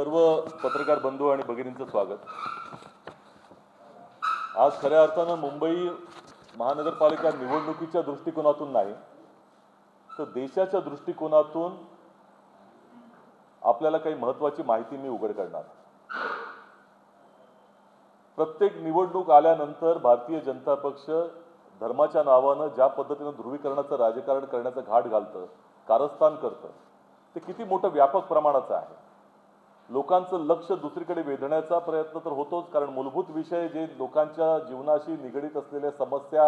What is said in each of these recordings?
सर्व पत्रकार बंधू आणि भगिनींचं स्वागत। आज खऱ्या अर्थानं मुंबई महानगरपालिका निवडणुकीच्या दृष्टिकोनातून नाही तर देशाच्या दृष्टिकोनातून आपल्याला काही महत्त्वाची माहिती मी उघड करणार। प्रत्येक निवडणूक आल्यानंतर भारतीय जनता पक्ष धर्माच्या नावानं ज्या पद्धतीने ध्रुवीकरणाचं राजकारण करण्याचं घाट घालतं, कारस्थान करतं, ते किती मोठं व्यापक प्रमाणाचं आहे। लोकांचं लक्ष दुसरीकडे वेधण्याचा प्रयत्न तर होतोच, कारण मूलभूत विषय जे लोकांच्या जीवनाशी निगडित असलेल्या समस्या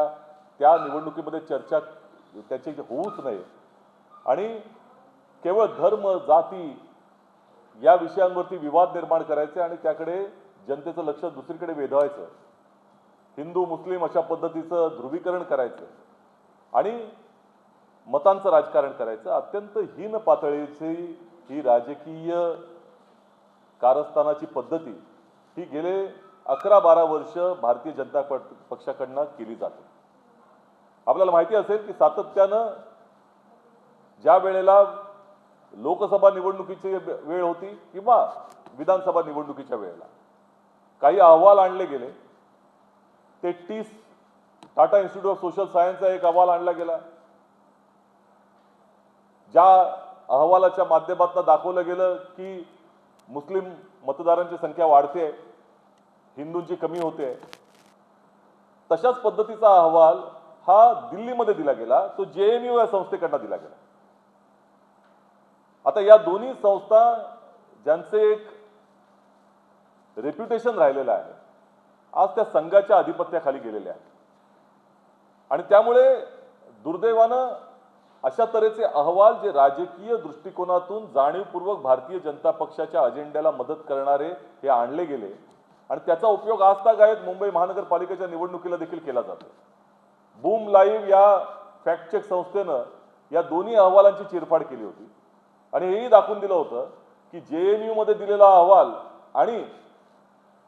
त्या निवडणुकीमध्ये चर्चा त्याची होऊच नये आणि केवळ धर्म जाती या विषयांवरती विवाद निर्माण करायचे आणि त्याकडे जनतेचं लक्ष दुसरीकडे वेधवायचं, हिंदू मुस्लिम अशा पद्धतीचं ध्रुवीकरण करायचं आणि मतांचं राजकारण करायचं। अत्यंत हीन पातळीची ही राजकीय कारस्थानाची पद्धती ही गेले 11-12 वर्ष भारतीय जनता पक्षाकडनं केली जाते। आपल्याला माहिती असेल की सातत्यानं ज्या वेळेला लोकसभा निवडणुकीची वेळ होती किंवा विधानसभा निवडणुकीच्या वेळेला काही अहवाल आणले गेले। ते टाटा इन्स्टिट्यूट ऑफ सोशल सायन्सचा एक अहवाल आणला गेला, ज्या अहवालाच्या माध्यमातून दाखवलं गेलं की मुस्लिम मतदारांची संख्या वाढते, हिंदूंची कमी होते। तशाच पद्धतीचा अहवाल हा दिल्लीमध्ये दिला गेला, तो JNU या संस्थेकडनं दिला गेला। आता या दोन्ही संस्था ज्यांचे एक रेप्युटेशन राहिलेलं आहे, आज त्या संघाच्या अधिपत्याखाली गेलेले आहेत आणि त्यामुळे दुर्दैवानं अशा तऱ्हेचे अहवाल जे राजकीय दृष्टिकोनातून जाणीवपूर्वक भारतीय जनता पक्षाच्या अजेंड्याला मदत करणारे हे आणले गेले आणि त्याचा उपयोग आजतागायत मुंबई महानगरपालिकेच्या निवडणुकीला देखील केला जातो। बूम लाईव्ह या फॅक्ट चेक संस्थेनं या दोन्ही अहवालांची चिरफाड केली होती आणि हेही दाखवून दिलं होतं की JNU मध्ये दिलेला अहवाल आणि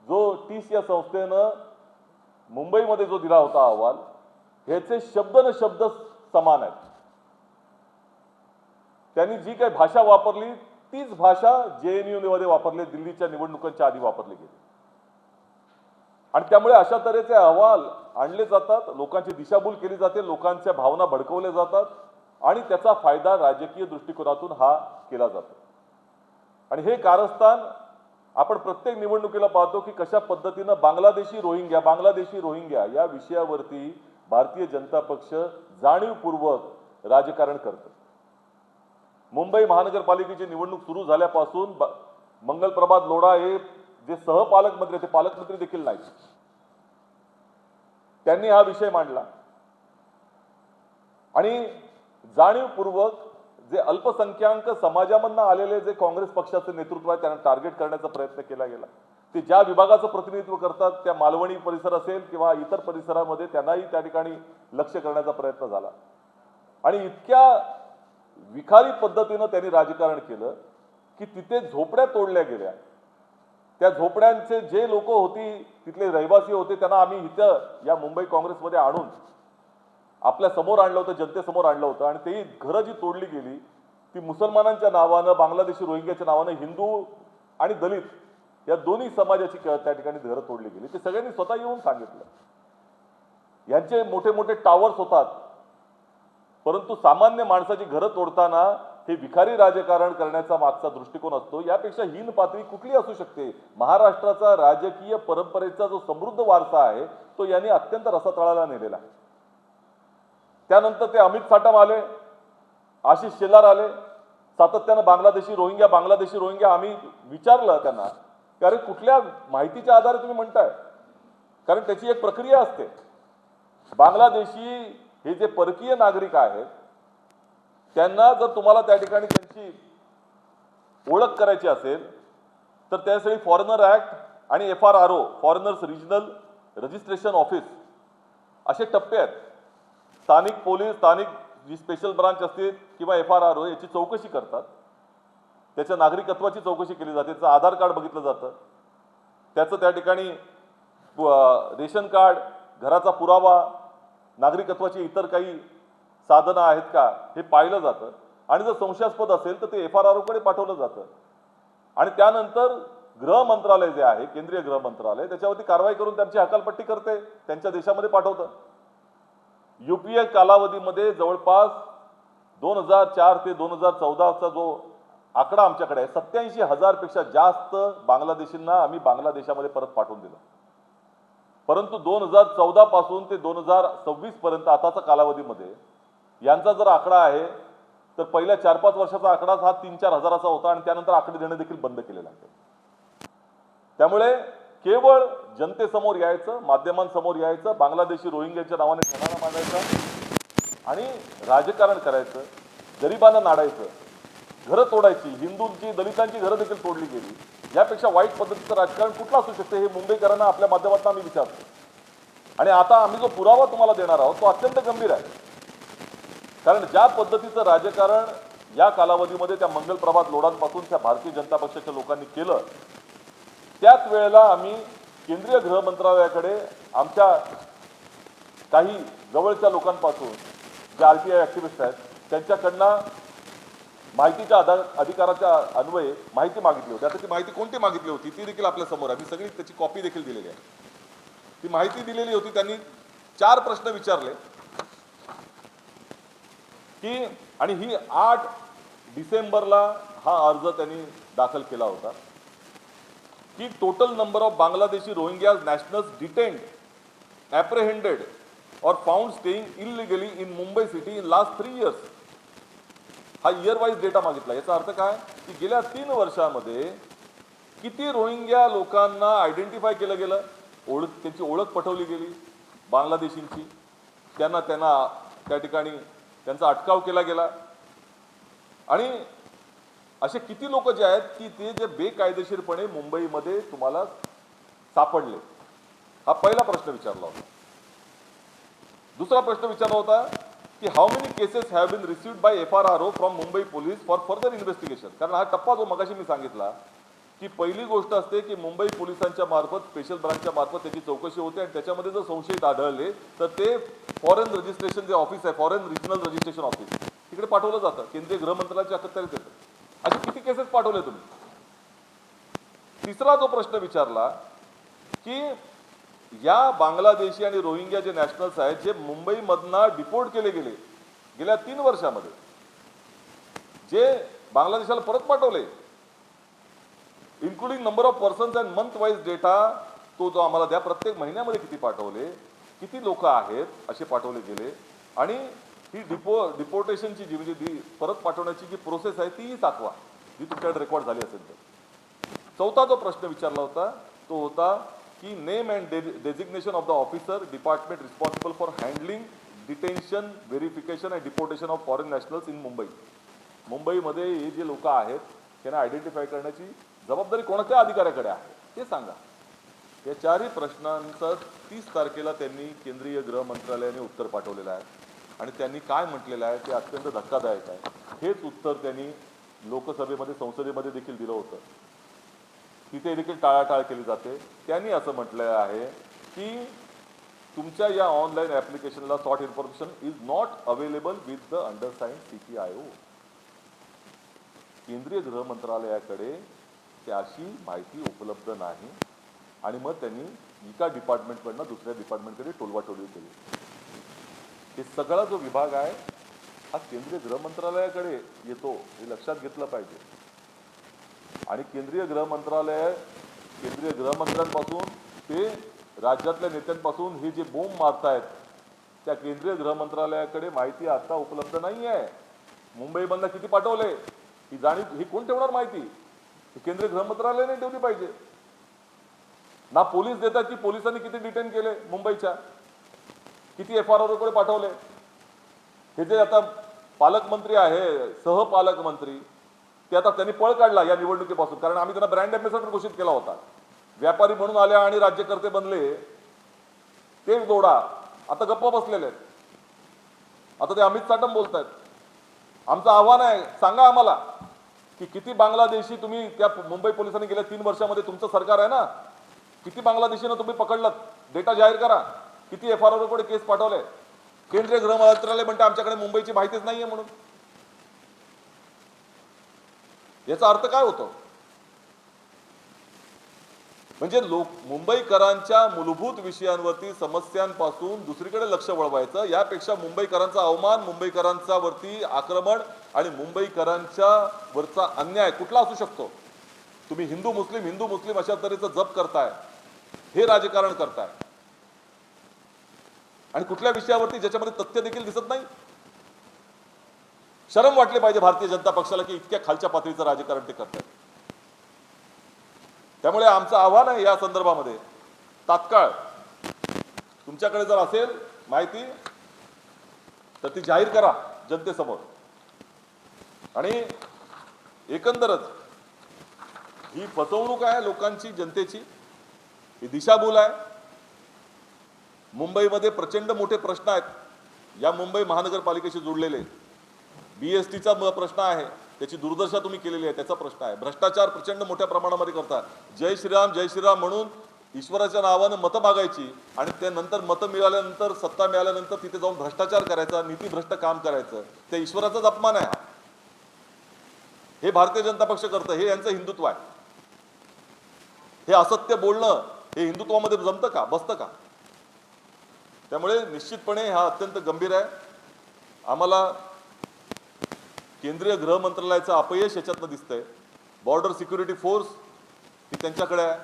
जो TISS या संस्थेनं मुंबईमध्ये जो दिला होता अहवाल ह्याचे शब्द न शब्द समान आहेत। त्यांनी जी काही भाषा वापरली तीच भाषा JNU मध्ये वापरली, दिल्लीच्या निवडणुकांच्या आधी वापरली गेली आणि त्यामुळे अशा तऱ्हेचे अहवाल आणले जातात, लोकांची दिशाभूल केली जाते, लोकांच्या भावना भडकवल्या जातात आणि त्याचा फायदा राजकीय दृष्टिकोनातून हा केला जातो। आणि हे कारस्थान आपण प्रत्येक निवडणुकीला पाहतो की कशा पद्धतीने बांगलादेशी रोहिंग्या या विषयावरती भारतीय जनता पक्ष जाणीवपूर्वक राजकारण करतो। मुंबई महानगरपालिकेची निवडणूक सुरू झाल्यापासून मंगलप्रभात लोढा हे जे सहपालकमंत्री ते पालकमंत्री देखील नाहीत, त्यांनी हा विषय मांडला आणि जाणीवपूर्वक जे अल्पसंख्याक समाजामधून आलेले जे काँग्रेस पक्षाचं नेतृत्व आहे त्यांना टार्गेट करण्याचा प्रयत्न केला गेला। ते ज्या विभागाचं प्रतिनिधित्व करतात त्या मालवणी परिसर असेल किंवा इतर परिसरामध्ये त्यांनाही त्या ठिकाणी लक्ष करण्याचा प्रयत्न झाला आणि इतक्या विखारी पद्धतीनं त्यांनी राजकारण केलं की तिथे झोपड्या तोडल्या गेल्या। त्या झोपड्यांचे जे लोक होती, तिथले रहिवासी होते, त्यांना आम्ही इथं या मुंबई काँग्रेसमध्ये आणून आपल्या समोर आणलं होतं, जनतेसमोर आणलं होतं आणि तेही घरं जी तोडली गेली ती मुसलमानांच्या नावानं, बांगलादेशी रोहिंग्याच्या नावानं हिंदू आणि दलित या दोन्ही समाजाची त्या ठिकाणी घरं तोडली गेली। ते सगळ्यांनी स्वतः येऊन सांगितलं। यांचे मोठे मोठे टावर्स होतात, परंतु सामान्य माणसाची घरं तोडताना हे विखारी राजकारण करण्याचा मागचा दृष्टिकोन असतो। यापेक्षा हीन पातळी कुठली असू शकते? महाराष्ट्राचा राजकीय परंपरेचा जो समृद्ध वारसा आहे तो यांनी अत्यंत रसातळाला नेलेला आहे। त्यानंतर ते अमित साटम आले, आशिष शेलार आले, सातत्यानं बांगलादेशी रोहिंग्या आम्ही विचारलं त्यांना की अरे कुठल्या माहितीच्या आधारे तुम्ही म्हणताय, कारण त्याची एक प्रक्रिया असते। बांगलादेशी हे जे परकीय नागरिक आहेत त्यांना जर तुम्हाला त्या ठिकाणी त्यांची ओळख करायची असेल तर त्यासाठी फॉरेनर ऍक्ट आणि FRRO foreigners regional registration office असे टप्पे आहेत। स्थानिक पोलीस, स्थानिक जी स्पेशल ब्रांच असते किंवा FRRO याची चौकशी करतात, त्याच्या नागरिकत्वाची चौकशी केली जाते, त्याचं आधार कार्ड बघितलं जातं, त्याचं त्या ठिकाणी रेशन कार्ड, घराचा पुरावा, नागरिकत्वाची इतर काही साधनं आहेत का हे पाहिलं जातं आणि जर संशयास्पद असेल तर ते FRRO कडे पाठवलं जातं। आणि त्यानंतर गृह मंत्रालय जे आहे, केंद्रीय गृह मंत्रालय, त्याच्यावरती कारवाई करून त्यांची हकालपट्टी करते, त्यांच्या देशामध्ये पाठवतं. युपीए कालावधीमध्ये जवळपास 2004 ते 2014चा जो आकडा आमच्याकडे आहे, 87,000 पेक्षा जास्त बांगलादेशींना आम्ही बांगलादेशामध्ये परत पाठवून दिलं. परंतु 2014 पासून ते 2026 पर्यंत आताचा कालावधीमध्ये यांचा जर आकडा आहे तर पहिल्या 4-5 वर्षाचा आकडा हा 3-4 हजाराचा होता आणि त्यानंतर आकडे देणं देखील बंद केलेलं आहे. त्यामुळे केवळ जनतेसमोर यायचं, माध्यमांसमोर यायचं, बांगलादेशी रोहिंग्याच्या नावाने ठिकाणा मांडायचा आणि राजकारण करायचं, गरिबांना नाडायचं, घरं तोडायची, हिंदूंची दलितांची घरं देखील तोडली गेली. यापेक्षा वाईट पद्धतीचं राजकारण कुठलं असू शकते हे मुंबईकरांना आपल्या माध्यमातून आम्ही विचारतो. आणि आता आम्ही जो पुरावा तुम्हाला देणार आहोत तो अत्यंत गंभीर आहे. कारण ज्या पद्धतीचं राजकारण या कालावधीमध्ये त्या मंगलप्रभात लोढांपासून त्या भारतीय जनता पक्षाच्या लोकांनी केलं, त्याच वेळेला आम्ही केंद्रीय गृह मंत्रालयाकडे आमच्या काही जवळच्या लोकांपासून जे आरटीआय ऍक्टिव्हिस्ट आहेत त्यांच्याकडनं माहितीच्या अधिकाराच्या अन्वये माहिती मागितली होती. आता ती माहिती कोणती मागितली होती ती देखील आपल्या समोर आहे. मी सगळी त्याची कॉपी देखील दिलेली आहे. ती माहिती दिलेली होती. त्यांनी 4 प्रश्न विचारले की, आणि ही 8 डिसेंबरला हा अर्ज त्यांनी दाखल केला होता की total number of Bangladeshi Rohingyas nationals detained, apprehended और found staying illegally in Mumbai city in last 3 years. हा इयर वाईज डेटा मागितला. याचा अर्थ काय की गेल्या 3 वर्षामध्ये किती रोहिंग्या लोकांना आयडेंटिफाय केलं गेलं, त्यांची ओळख पटवली गेली बांगलादेशींची, त्यांना त्या ठिकाणी त्यांचा अटकाव केला गेला, आणि असे किती लोक जे आहेत की ते जे बेकायदेशीरपणे मुंबईमध्ये तुम्हाला सापडले. हा पहिला प्रश्न विचारला होता. दुसरा प्रश्न विचारला होता की how many cases have been received by FRRO from Mumbai police for further investigation. कारण हा टप्पा जो मगाशी मी सांगितला की पहिली गोष्ट असते की मुंबई पोलिसांच्या मार्फत, स्पेशल ब्रांचच्या मार्फत त्याची चौकशी होते आणि त्याच्यामध्ये जर संशयित आढळले तर ते फॉरेन रजिस्ट्रेशन जे ऑफिस आहे, फॉरेन रिजनल रजिस्ट्रेशन ऑफिस, तिकडे पाठवलं जातं. केंद्रीय गृह मंत्रालयाच्या अखत्यारीत येतं. असे किती केसेस पाठवले तुम्ही? तिसरा जो प्रश्न विचारला की या बांगलादेशी आणि रोहिंग्या जे नॅशनल्स आहेत जे मुंबईमधनं डिपोर्ट केले गेले गेल्या 3 वर्षामध्ये, जे बांगलादेशाला परत पाठवले, including number of persons and month wise data, तो जो आम्हाला द्या, प्रत्येक महिन्यामध्ये किती पाठवले, किती लोक आहेत असे पाठवले गेले, आणि ही डिपोर्टेशनची जी म्हणजे परत पाठवण्याची जी प्रोसेस आहे ती दाखवा जी तुमच्याकडे रेकॉर्ड झाली असेल तर. चौथा जो प्रश्न विचारला होता तो होता की name and designation of the officer department responsible for handling detention, verification and deportation of foreign nationals in Mumbai. मुंबईमध्ये हे जे लोक आहेत त्यांना आयडेंटिफाय करण्याची जबाबदारी कोणाच्या अधिकाऱ्याकडे आहे ते सांगा. या 4ही प्रश्नांचं 30 तारखेला त्यांनी केंद्रीय गृह मंत्रालयाने उत्तर पाठवलेलं आहे आणि त्यांनी काय म्हटलेलं आहे ते अत्यंत धक्कादायक आहे. हेच उत्तर त्यांनी लोकसभेमध्ये, संसदेमध्ये देखील दिलं होतं. तिथे देखील टाळाटाळ केली जाते. त्यांनी असं म्हटलं आहे की तुमच्या या ऑनलाईन ॲप्लिकेशनला sort information is not available with the undersigned CPIO. केंद्रीय गृह मंत्रालयाकडे त्याची माहिती उपलब्ध नाही आणि मग त्यांनी एका डिपार्टमेंटकडनं दुसऱ्या डिपार्टमेंटकडे टोलवाटोलवी केली. हे सगळा जो विभाग आहे हा केंद्रीय गृह मंत्रालयाकडे येतो हे लक्षात घेतलं पाहिजे. आणि केंद्रीय गृह मंत्र्यांपासून ते राज्यातल्या नेत्यांपासून हे जे बोंब मारतायत त्या केंद्रीय गृह मंत्रालयाकडे माहिती आता उपलब्ध नाही आहे. मुंबईमधनं किती पाठवले ही जाणीव ही कोण ठेवणार माहिती? केंद्रीय गृह मंत्रालयाने ठेवली पाहिजे ना. पोलीस देतात की पोलिसांनी किती डिटेन केले मुंबईच्या, किती FRRO कडे पाठवले. हे जे आता पालकमंत्री आहे, सहपालकमंत्री, ते आता त्यांनी पळ काढला या निवडणुकीपासून, कारण आम्ही त्यांना ब्रँड अँबॅसेडर घोषित केला होता. व्यापारी म्हणून आल्या आणि राज्यकर्ते बनले ते दोडा आता गप्पा बसलेले आहेत. आता ते अमित साटम बोलतायत. आमचं आव्हान आहे, सांगा आम्हाला की किती बांगलादेशी तुम्ही त्या मुंबई पोलिसांनी गेल्या 3 वर्षामध्ये, तुमचं सरकार आहे ना, किती बांगलादेशीनं तुम्ही पकडलं, डेटा जाहीर करा. किती FRRO कडे केस पाठवले. केंद्रीय गृह मंत्रालय म्हणते आमच्याकडे मुंबईची माहितीच नाहीये म्हणून. याचा अर्थ काय होतो? म्हणजे मुंबईकरांच्या मूलभूत विषयांवरती समस्यांपासून दुसरीकडे लक्ष वळवायचं, यापेक्षा मुंबईकरांचा अवमान, मुंबईकरांचा वरती आक्रमण आणि मुंबईकरांच्या वरचा अन्याय कुठला असू शकतो? तुम्ही हिंदू मुस्लिम अशा तऱ्हेचं जप करताय, हे राजकारण करताय आणि कुठल्या विषयावरती ज्याच्यामध्ये तथ्य देखील दिसत नाही. शरम वाटले पाहिजे भारतीय जनता पक्षाला की इतक्या खालच्या पातळीचं राजकारण ते करतात. त्यामुळे आमचं आव्हान आहे या संदर्भामध्ये, तात्काळ तुमच्याकडे जर असेल माहिती तर ती जाहीर करा जनतेसमोर. आणि एकंदरच ही फसवणूक आहे लोकांची, जनतेची, ही दिशाभूल आहे. मुंबईमध्ये प्रचंड मोठे प्रश्न आहेत, या मुंबई महानगरपालिकेशी जोडलेले. BSTचा प्रश्न आहे, त्याची दुर्दशा तुम्ही केलेली आहे, त्याचा प्रश्न आहे. भ्रष्टाचार प्रचंड मोठ्या प्रमाणामध्ये करतात. जय श्रीराम म्हणून ईश्वराच्या नावानं मतं मागायची आणि त्यानंतर मतं मिळाल्यानंतर, सत्ता मिळाल्यानंतर तिथे जाऊन भ्रष्टाचार करायचा, नीतीभ्रष्ट काम करायचं, ते ईश्वराचाच अपमान आहे. हे भारतीय जनता पक्ष करतं, हे यांचं हिंदुत्व आहे. हे असत्य बोलणं हे हिंदुत्वामध्ये जमतं का, बसतं का? त्यामुळे निश्चितपणे हा अत्यंत गंभीर आहे. आम्हाला केंद्रीय गृह मंत्रालयाचं अपयश याच्यातनं दिसतंय. बॉर्डर सिक्युरिटी फोर्स ही त्यांच्याकडे आहे.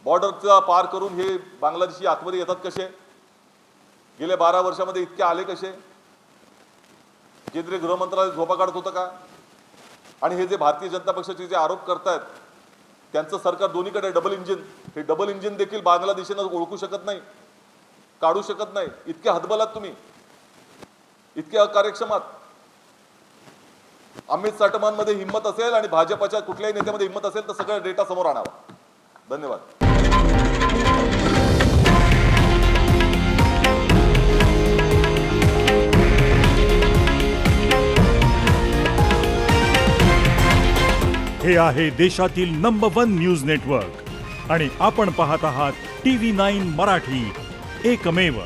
बॉर्डरचा पार करून हे बांगलादेशी आतमध्ये येतात कसे? गेल्या 12 वर्षामध्ये इतके आले कसे? केंद्रीय गृह मंत्रालय झोपा काढत होतं का? आणि हे जे भारतीय जनता पक्षाचे जे आरोप करतायत, त्यांचं सरकार दोन्हीकडे डबल इंजिन, हे डबल इंजिन देखील बांगलादेशीनं ओळखू शकत नाही, काढू शकत नाही. इतके हतबलात तुम्ही, इतके अकार्यक्षम आहात. अमित साटमांमध्ये हिंमत असेल आणि भाजपच्या कुठल्याही नेत्यामध्ये हिंमत असेल तर सगळं डेटा समोर आणावा. धन्यवाद. हे आहे देशातील नंबर 1 न्यूज नेटवर्क आणि आपण पाहत आहात TV9 मराठी, एकमेव.